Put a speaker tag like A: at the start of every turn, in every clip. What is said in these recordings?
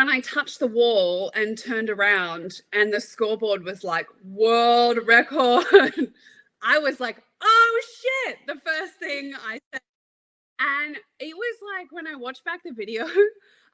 A: when I touched the wall and turned around and the scoreboard was like world record, I was like, oh shit, the first thing I said. And it was like, when I watched back the video,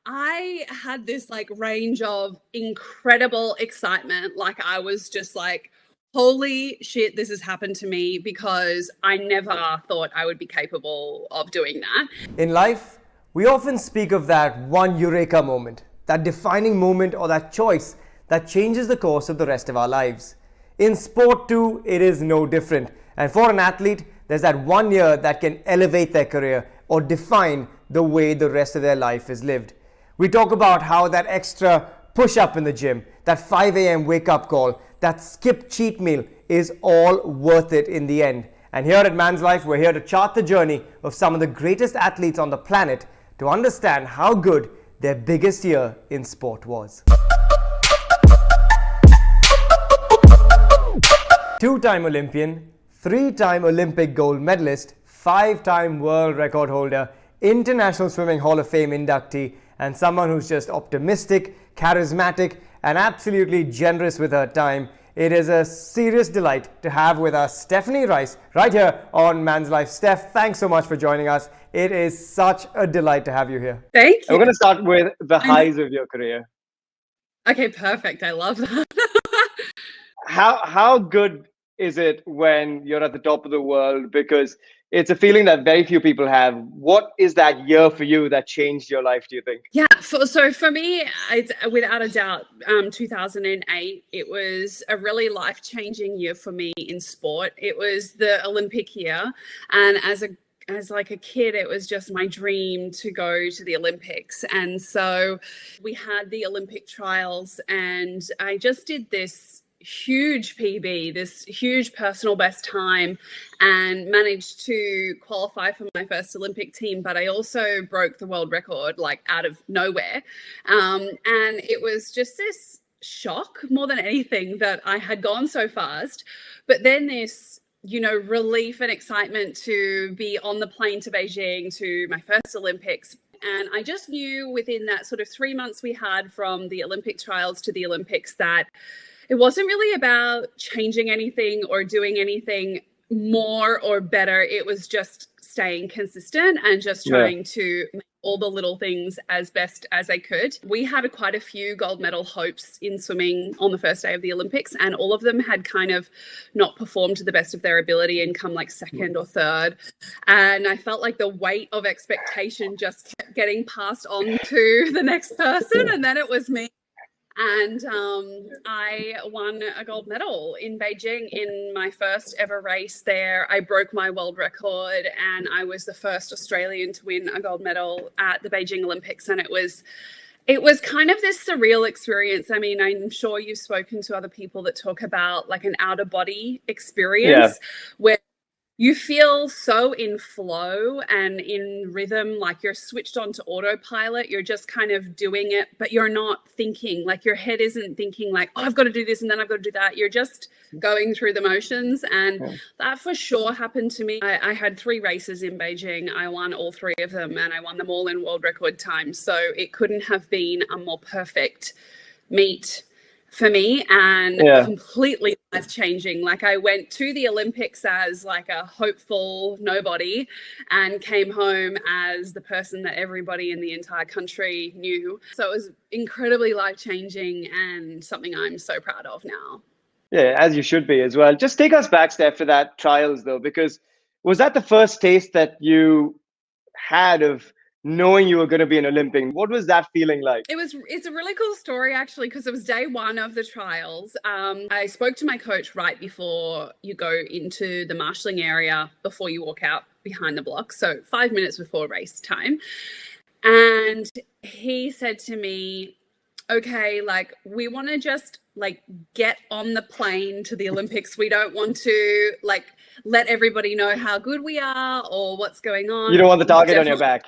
A: I had this like range of incredible excitement. Like I was just like, holy shit, this has happened to me, because I never thought I would be capable of doing that.
B: In life, we often speak of that one eureka moment, that defining moment or that choice that changes the course of the rest of our lives. In sport too, it is no different. And for an athlete, there's that 1 year that can elevate their career or define the way the rest of their life is lived. We talk about how that extra push-up in the gym, that 5 a.m. wake-up call, that skipped cheat meal is all worth it in the end. And here at Man's Life, we're here to chart the journey of some of the greatest athletes on the planet to understand how good their biggest year in sport was. Two-time Olympian, three-time Olympic gold medalist, five-time world record holder, International Swimming Hall of Fame inductee, and someone who's just optimistic, charismatic, and absolutely generous with her time. It is a serious delight to have with us Stephanie Rice right here on Man's Life. Steph, thanks so much for joining us. It is such a delight to have you here.
A: Thank you.
C: We're going to start with the highs of your career.
A: Okay, perfect. I love that.
C: How good is it when you're at the top of the world? Because it's a feeling that very few people have. What is that year for you that changed your life, do you think?
A: Yeah, so for me, it's without a doubt, 2008, it was a really life-changing year for me in sport. It was the Olympic year, and as a kid, it was just my dream to go to the Olympics. And so we had the Olympic trials, and I just did this huge PB, this huge personal best time, and managed to qualify for my first Olympic team. But I also broke the world record, like out of nowhere. And it was just this shock more than anything that I had gone so fast. But then this, relief and excitement to be on the plane to Beijing to my first Olympics. And I just knew within that sort of 3 months we had from the Olympic trials to the Olympics that it wasn't really about changing anything or doing anything more or better. It was just staying consistent and just trying to make all the little things as best as I could. We had quite a few gold medal hopes in swimming on the first day of the Olympics, and all of them had kind of not performed to the best of their ability and come like second or third. And I felt like the weight of expectation just kept getting passed on to the next person, and then it was me. And I won a gold medal in Beijing in my first ever race there. I broke my world record, and I was the first Australian to win a gold medal at the Beijing Olympics. And it was kind of this surreal experience. I mean, I'm sure you've spoken to other people that talk about like an out of body experience where you feel so in flow and in rhythm, like you're switched on to autopilot. You're just kind of doing it, but you're not thinking. Like your head isn't thinking like, oh, I've got to do this and then I've got to do that. You're just going through the motions. And that for sure happened to me. I had 3 races in Beijing. I won all 3 of them, and I won them all in world record time. So it couldn't have been a more perfect meet for me, and completely life-changing. Like I went to the Olympics as like a hopeful nobody and came home as the person that everybody in the entire country knew. So it was incredibly life-changing and something I'm so proud of now.
C: Yeah, as you should be as well. Just take us back, Steph, to that trials though, because was that the first taste that you had of knowing you were going to be an Olympian? What was that feeling like?
A: It's a really cool story actually, because it was day 1 of the trials. I spoke to my coach right before you go into the marshalling area, before you walk out behind the block. So 5 minutes before race time. And he said to me, okay, like we want to just like get on the plane to the Olympics. We don't want to like let everybody know how good we are or what's going on.
C: You don't want the target on your back.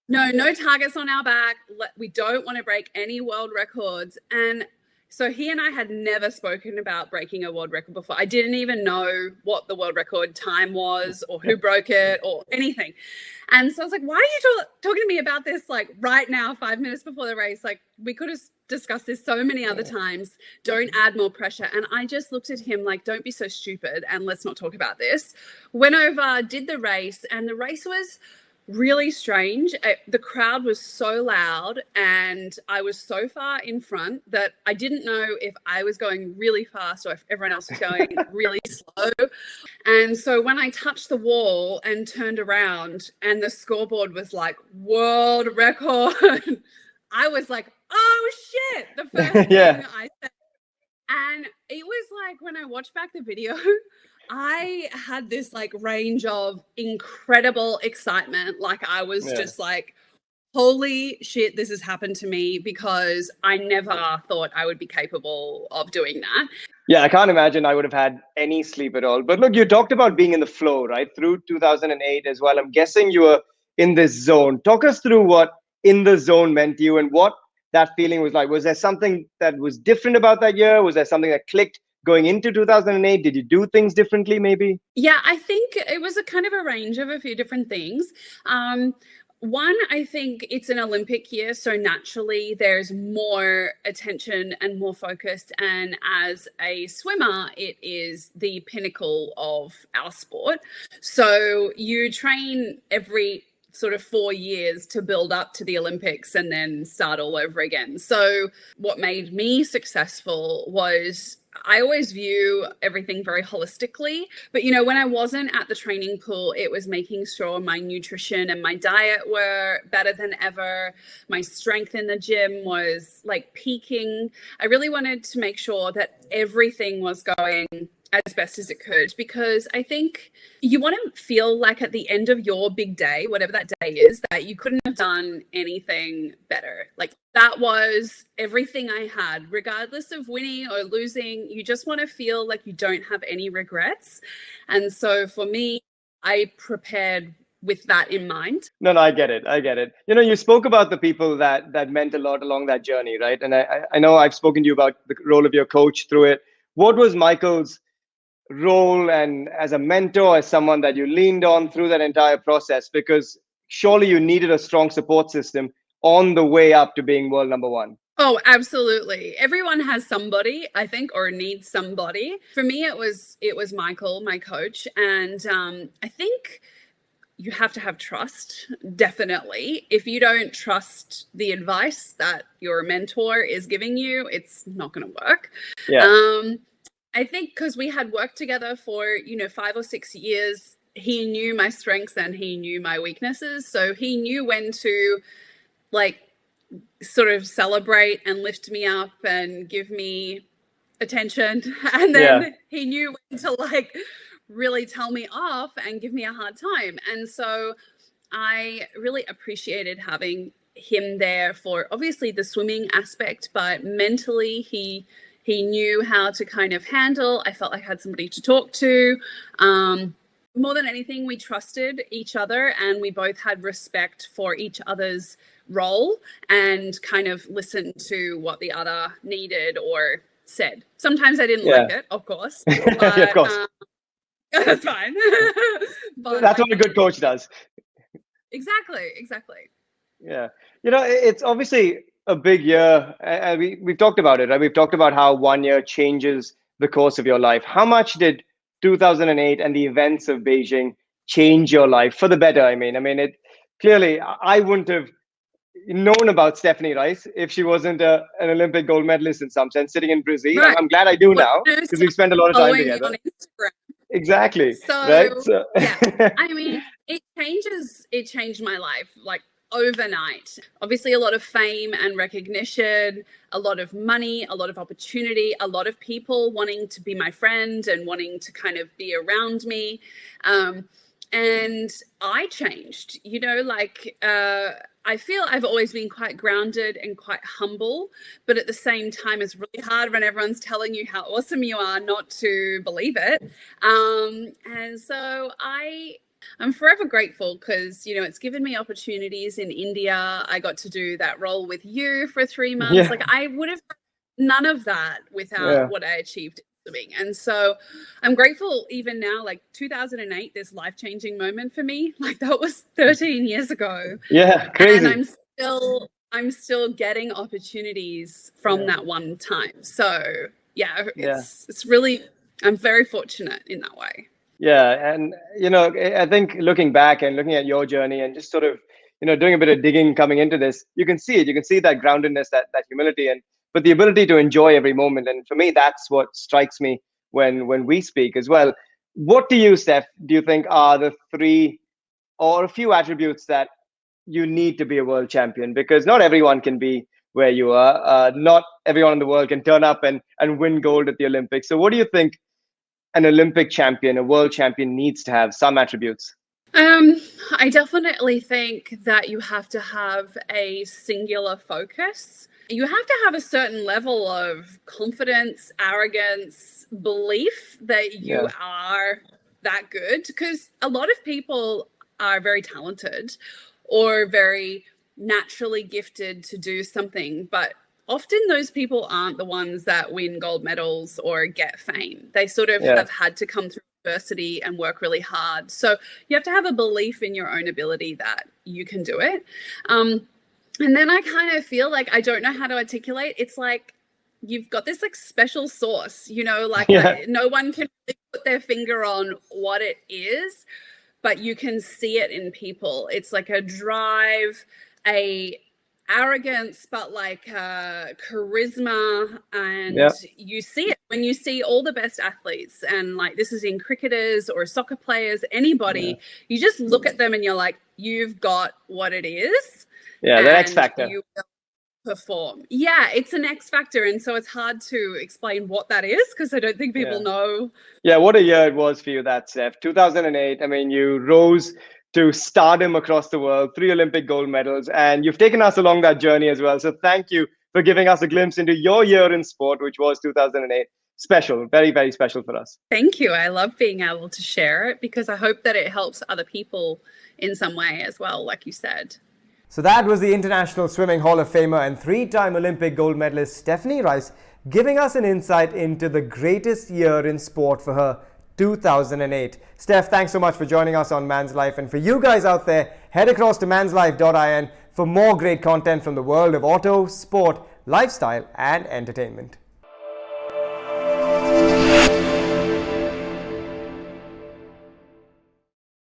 C: No
A: targets on our back. We don't want to break any world records. And So he and I had never spoken about breaking a world record before. I didn't even know what the world record time was or who broke it or anything. And so I was like, why are you talking to me about this like right now, 5 minutes before the race? Like we could have discussed this so many other times. Don't add more pressure. And I just looked at him like, don't be so stupid and let's not talk about this. Went over, did the race, and the race was really strange. The crowd was so loud and I was so far in front that I didn't know if I was going really fast or if everyone else was going really slow. And so when I touched the wall and turned around and the scoreboard was like world record, I was like, oh shit, the first thing I said. And it was like when I watched back the video, I had this like range of incredible excitement. Like I was just like, holy shit, this has happened to me, because I never thought I would be capable of doing that.
C: Yeah, I can't imagine I would have had any sleep at all. But look, you talked about being in the flow, right? Through 2008 as well. I'm guessing you were in this zone. Talk us through what in the zone meant to you and what that feeling was like. Was there something that was different about that year? Was there something that clicked going into 2008? Did you do things differently maybe?
A: Yeah, I think it was a kind of a range of a few different things. One, I think it's an Olympic year, so naturally there's more attention and more focus. And as a swimmer, it is the pinnacle of our sport. So you train every sort of 4 years to build up to the Olympics and then start all over again. So what made me successful was I always view everything very holistically. But, you know, when I wasn't at the training pool, it was making sure my nutrition and my diet were better than ever. My strength in the gym was like peaking. I really wanted to make sure that everything was going as best as it could, because I think you want to feel like at the end of your big day, whatever that day is, that you couldn't have done anything better. Like that was everything I had, regardless of winning or losing. You just want to feel like you don't have any regrets. And so for me, I prepared with that in mind.
C: No, I get it. I get it. You know, you spoke about the people that meant a lot along that journey, right? And I know I've spoken to you about the role of your coach through it. What was Michael's role and as a mentor, as someone that you leaned on through that entire process? Because surely you needed a strong support system on the way up to being world number one.
A: Oh, absolutely. Everyone has somebody, I think, or needs somebody. For me, it was Michael, my coach. And I think you have to have trust, definitely. If you don't trust the advice that your mentor is giving you, it's not going to work.
C: Yeah.
A: I think because we had worked together for, 5 or 6 years, he knew my strengths and he knew my weaknesses. So he knew when to like sort of celebrate and lift me up and give me attention. And then he knew when to like really tell me off and give me a hard time. And so I really appreciated having him there for obviously the swimming aspect, but mentally he knew how to kind of handle. I felt like I had somebody to talk to. More than anything, we trusted each other and we both had respect for each other's role and kind of listened to what the other needed or said. Sometimes I didn't like it, of course. But,
C: of course.
A: That's fine. But
C: that's what a good coach does.
A: Exactly.
C: Yeah. It's obviously a big year. We've talked about it, right? We've talked about how 1 year changes the course of your life. How much did 2008 and the events of Beijing change your life for the better? I mean, it clearly, I wouldn't have known about Stephanie Rice if she wasn't an Olympic gold medalist in some sense, sitting in Brazil.
A: Right.
C: I'm glad I do now because we've spent a lot of time together. Exactly.
A: So,
C: right?
A: Yeah, I mean, it changed my life like overnight. Obviously, a lot of fame and recognition, a lot of money, a lot of opportunity, a lot of people wanting to be my friend and wanting to kind of be around me. And I changed, I feel I've always been quite grounded and quite humble, but at the same time, it's really hard when everyone's telling you how awesome you are not to believe it. And so I'm forever grateful because, it's given me opportunities in India. I got to do that role with you for 3 months.
C: Yeah.
A: Like I would have none of that without what I achieved in swimming. And so I'm grateful even now, like 2008, this life-changing moment for me, like that was 13 years ago.
C: Yeah, crazy.
A: And I'm still getting opportunities from that one time. So it's really, I'm very fortunate in that way.
C: Yeah. And, I think looking back and looking at your journey and just sort of, doing a bit of digging coming into this, you can see it. You can see that groundedness, that humility, but the ability to enjoy every moment. And for me, that's what strikes me when we speak as well. What do you, Steph, do you think are the 3 or a few attributes that you need to be a world champion? Because not everyone can be where you are. Not everyone in the world can turn up and win gold at the Olympics. So what do you think an Olympic champion, a world champion, needs to have? Some attributes.
A: I definitely think that you have to have a singular focus. You have to have a certain level of confidence, arrogance, belief that you are that good, because a lot of people are very talented or very naturally gifted to do something, but often those people aren't the ones that win gold medals or get fame. They sort of have had to come through adversity and work really hard. So you have to have a belief in your own ability that you can do it. And then I kind of feel like I don't know how to articulate. It's like you've got this like special sauce, no one can really put their finger on what it is, but you can see it in people. It's like a drive, a arrogance, but like charisma, and you see it when you see all the best athletes, and like this is in cricketers or soccer players, anybody, you just look at them and you're like, you've got what it is.
C: The X factor.
A: You will perform. It's an X factor, and so it's hard to explain what that is because I don't think people know.
C: What a year it was for you, that Steph. 2008. I mean, you rose to stardom across the world, 3 Olympic gold medals, and you've taken us along that journey as well. So thank you for giving us a glimpse into your year in sport, which was 2008. Special, very, very special for us.
A: Thank you. I love being able to share it because I hope that it helps other people in some way as well, like you said.
B: So that was the International Swimming Hall of Famer and 3-time Olympic gold medalist Stephanie Rice giving us an insight into the greatest year in sport for her, 2008. Steph, thanks so much for joining us on Man's Life. And for you guys out there, head across to manslife.in for more great content from the world of auto, sport, lifestyle and entertainment.